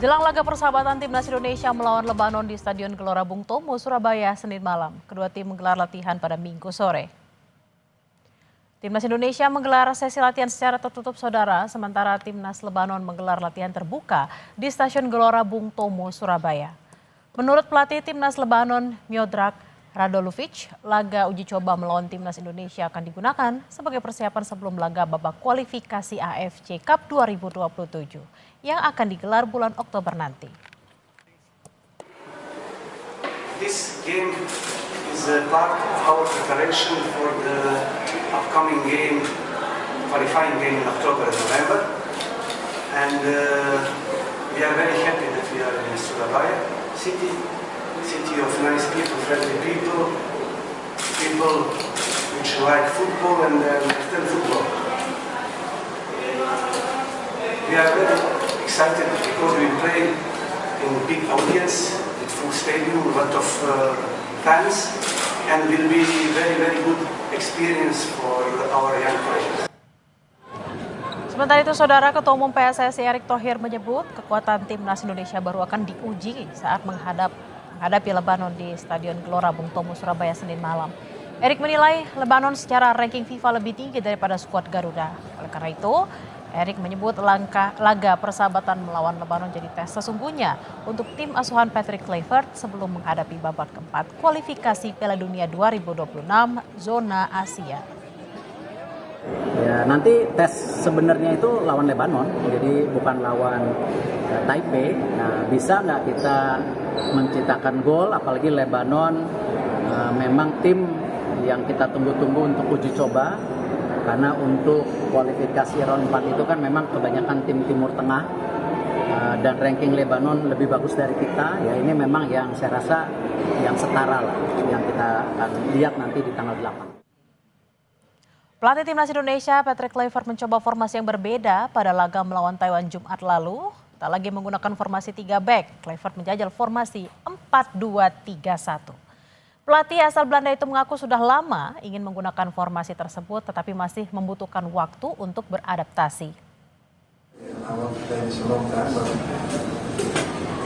Jelang laga persahabatan Timnas Indonesia melawan Lebanon di Stadion Gelora Bung Tomo, Surabaya, Senin malam. Kedua tim menggelar latihan pada Minggu sore. Timnas Indonesia menggelar sesi latihan secara tertutup, saudara, sementara Timnas Lebanon menggelar latihan terbuka di Stasiun Gelora Bung Tomo, Surabaya. Menurut pelatih Timnas Lebanon, Miodrag Radolovic, laga uji coba melawan Timnas Indonesia akan digunakan sebagai persiapan sebelum laga babak kualifikasi AFC Cup 2027 yang akan digelar bulan Oktober nanti. This game is a part of our preparation for the upcoming game, qualifying game in October and November. And we are very happy that we are in Surabaya city of nice people, friendly people which like football and understand football. We are very excited because we play in big audience, with full stadium, a lot of fans, and will be very good experience for our young players. Sementara itu, saudara, Ketua Umum PSSI Erick Thohir menyebut kekuatan Timnas Indonesia baru akan diuji saat menghadapi Lebanon di Stadion Gelora Bung Tomo, Surabaya, Senin malam. Erick menilai Lebanon secara ranking FIFA lebih tinggi daripada skuad Garuda. Oleh karena itu, Erick menyebut laga persahabatan melawan Lebanon jadi tes sesungguhnya untuk tim asuhan Patrick Kluivert sebelum menghadapi babak keempat kualifikasi Piala Dunia 2026 zona Asia. Ya, nanti tes sebenarnya itu lawan Lebanon, jadi bukan lawan Taipei. Nah, bisa nggak kita menciptakan gol, apalagi Lebanon memang tim yang kita tunggu-tunggu untuk uji coba. Karena untuk kualifikasi round 4 itu kan memang kebanyakan tim Timur Tengah dan ranking Lebanon lebih bagus dari kita. Ya, ini memang yang saya rasa yang setara lah, yang kita akan lihat nanti di tanggal 8. Pelatih Timnas Indonesia Patrick Kluivert mencoba formasi yang berbeda pada laga melawan Taiwan Jumat lalu. Tak lagi menggunakan formasi 3 back, Kluivert menjajal formasi 4-2-3-1. Pelatih asal Belanda itu mengaku sudah lama ingin menggunakan formasi tersebut tetapi masih membutuhkan waktu untuk beradaptasi. You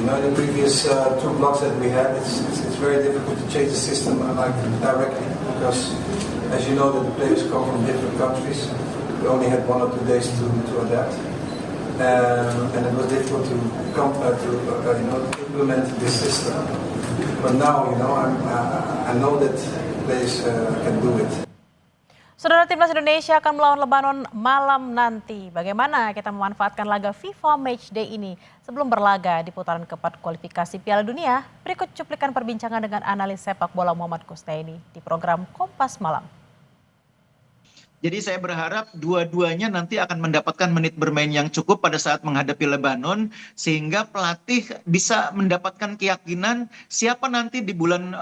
know, the previous two blocks that we had, it's very difficult to change the system like directly because, as you know, that the players come from different countries. We only had 1 or 2 days to adapt, and it was difficult to implement this system. But now, you know, I know that players can do it. Saudara, Timnas Indonesia akan melawan Lebanon malam nanti. Bagaimana kita memanfaatkan laga FIFA Matchday ini sebelum berlaga di putaran keempat kualifikasi Piala Dunia? Berikut cuplikan perbincangan dengan analis sepak bola Muhammad Kustaini di program Kompas Malam. Jadi saya berharap dua-duanya nanti akan mendapatkan menit bermain yang cukup pada saat menghadapi Lebanon sehingga pelatih bisa mendapatkan keyakinan siapa nanti di bulan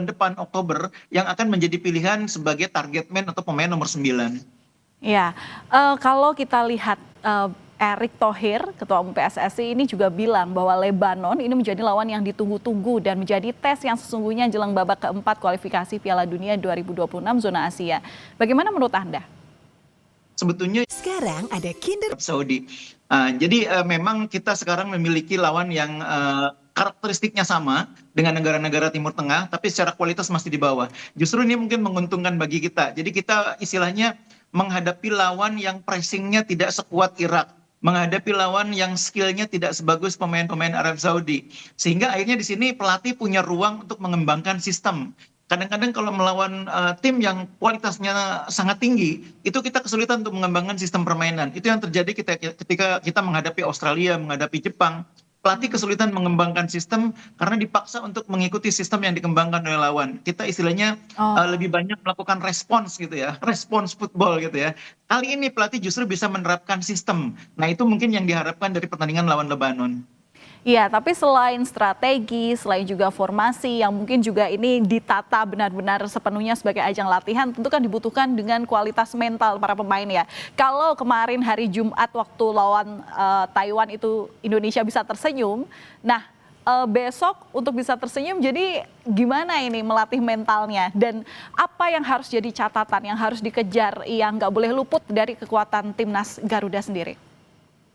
depan Oktober yang akan menjadi pilihan sebagai target man atau pemain nomor 9. Ya, kalau kita lihat Erick Thohir, Ketua Umum PSSI ini juga bilang bahwa Lebanon ini menjadi lawan yang ditunggu-tunggu dan menjadi tes yang sesungguhnya jelang babak keempat kualifikasi Piala Dunia 2026 zona Asia. Bagaimana menurut Anda? Sebetulnya sekarang ada Kinder Saudi. Jadi memang kita sekarang memiliki lawan yang karakteristiknya sama dengan negara-negara Timur Tengah, tapi secara kualitas masih di bawah. Justru ini mungkin menguntungkan bagi kita. Jadi kita istilahnya menghadapi lawan yang pressingnya tidak sekuat Irak, menghadapi lawan yang skillnya tidak sebagus pemain-pemain Arab Saudi. Sehingga akhirnya di sini pelatih punya ruang untuk mengembangkan sistem. Kadang-kadang kalau melawan tim yang kualitasnya sangat tinggi, itu kita kesulitan untuk mengembangkan sistem permainan. Itu yang terjadi ketika kita menghadapi Australia, menghadapi Jepang. Pelatih kesulitan mengembangkan sistem karena dipaksa untuk mengikuti sistem yang dikembangkan oleh lawan. Kita istilahnya lebih banyak melakukan respons gitu ya, respons football gitu ya. Kali ini pelatih justru bisa menerapkan sistem. Nah, itu mungkin yang diharapkan dari pertandingan lawan Lebanon. Iya, tapi selain strategi, selain juga formasi yang mungkin juga ini ditata benar-benar sepenuhnya sebagai ajang latihan, tentu kan dibutuhkan dengan kualitas mental para pemain ya. Kalau kemarin hari Jumat waktu lawan Taiwan itu Indonesia bisa tersenyum, nah besok untuk bisa tersenyum jadi gimana ini melatih mentalnya dan apa yang harus jadi catatan yang harus dikejar yang nggak boleh luput dari kekuatan timnas Garuda sendiri?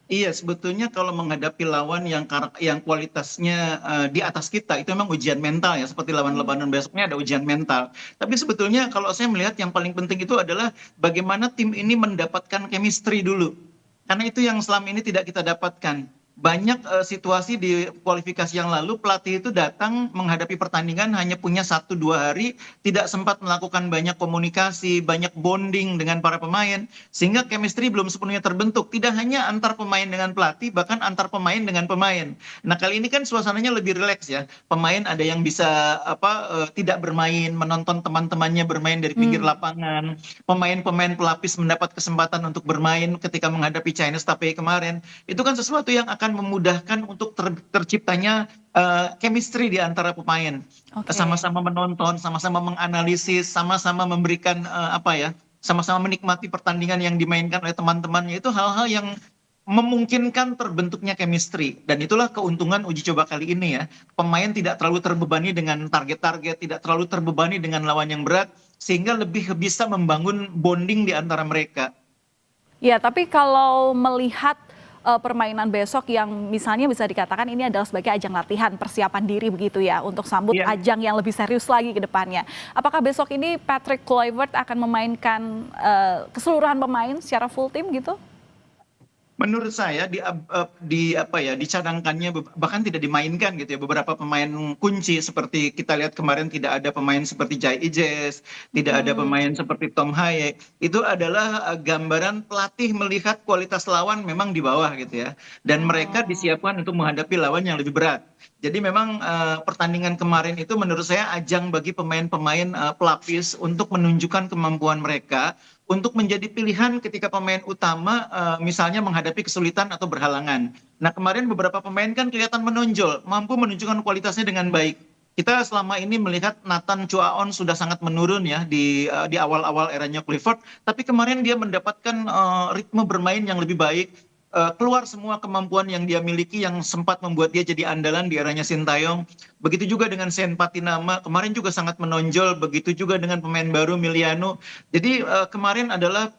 Iya, sebetulnya kalau menghadapi lawan yang kualitasnya di atas kita itu memang ujian mental ya, seperti lawan Lebanon besoknya ada ujian mental. Tapi sebetulnya kalau saya melihat yang paling penting itu adalah bagaimana tim ini mendapatkan chemistry dulu. Karena itu yang selama ini tidak kita dapatkan. Banyak situasi di kualifikasi yang lalu pelatih itu datang menghadapi pertandingan hanya punya 1-2 hari, tidak sempat melakukan banyak komunikasi, banyak bonding dengan para pemain, sehingga chemistry belum sepenuhnya terbentuk. Tidak hanya antar pemain dengan pelatih, bahkan antar pemain dengan pemain. Nah kali ini kan suasananya lebih rileks ya. Pemain ada yang bisa tidak bermain, menonton teman-temannya bermain dari pinggir lapangan. Pemain-pemain pelapis mendapat kesempatan untuk bermain ketika menghadapi Chinese Taipei kemarin. Itu kan sesuatu yang akan memudahkan untuk terciptanya chemistry di antara pemain. Oke. Sama-sama menonton, sama-sama menganalisis, sama-sama memberikan sama-sama menikmati pertandingan yang dimainkan oleh teman-temannya. Itu hal-hal yang memungkinkan terbentuknya chemistry. Dan itulah keuntungan uji coba kali ini ya. Pemain tidak terlalu terbebani dengan target-target, tidak terlalu terbebani dengan lawan yang berat, sehingga lebih bisa membangun bonding di antara mereka. Ya, tapi kalau melihat permainan besok yang misalnya bisa dikatakan ini adalah sebagai ajang latihan persiapan diri begitu ya untuk sambut Iya. ajang yang lebih serius lagi ke depannya. Apakah besok ini Patrick Kluivert akan memainkan keseluruhan pemain secara full tim gitu? Menurut saya dicadangkannya bahkan tidak dimainkan gitu ya beberapa pemain kunci seperti kita lihat kemarin tidak ada pemain seperti Jai Ijes, tidak ada pemain seperti Tom Haye. Itu adalah gambaran pelatih melihat kualitas lawan memang di bawah gitu ya. Dan mereka disiapkan untuk menghadapi lawan yang lebih berat. Jadi memang pertandingan kemarin itu menurut saya ajang bagi pemain-pemain pelapis untuk menunjukkan kemampuan mereka untuk menjadi pilihan ketika pemain utama misalnya menghadapi kesulitan atau berhalangan. Nah kemarin beberapa pemain kan kelihatan menonjol, mampu menunjukkan kualitasnya dengan baik. Kita selama ini melihat Nathan Chuaon sudah sangat menurun ya di awal-awal eranya Clifford, tapi kemarin dia mendapatkan ritme bermain yang lebih baik. Keluar semua kemampuan yang dia miliki yang sempat membuat dia jadi andalan di eranya Sintayong. Begitu juga dengan Sen Patinama, kemarin juga sangat menonjol. Begitu juga dengan pemain baru Miliano. Jadi kemarin adalah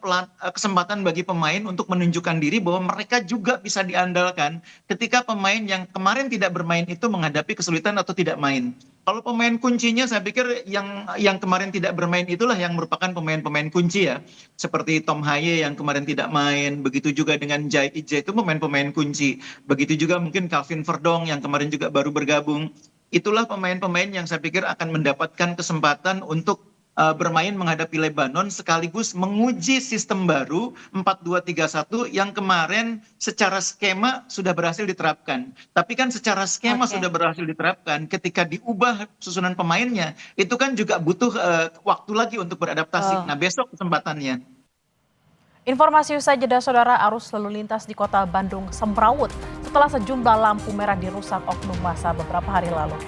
kesempatan bagi pemain untuk menunjukkan diri bahwa mereka juga bisa diandalkan ketika pemain yang kemarin tidak bermain itu menghadapi kesulitan atau tidak main. Kalau pemain kuncinya saya pikir yang kemarin tidak bermain itulah yang merupakan pemain-pemain kunci ya. Seperti Tom Haye yang kemarin tidak main, begitu juga dengan Jai Ije itu pemain-pemain kunci. Begitu juga mungkin Calvin Verdong yang kemarin juga baru bergabung. Itulah pemain-pemain yang saya pikir akan mendapatkan kesempatan untuk bermain menghadapi Lebanon sekaligus menguji sistem baru 4-2-3-1 yang kemarin secara skema sudah berhasil diterapkan. Tapi kan secara skema sudah berhasil diterapkan, ketika diubah susunan pemainnya itu kan juga butuh waktu lagi untuk beradaptasi. Nah besok kesempatannya. Informasi usai jeda saudara, arus lalu lintas di kota Bandung semrawut setelah sejumlah lampu merah dirusak oknum massa beberapa hari lalu.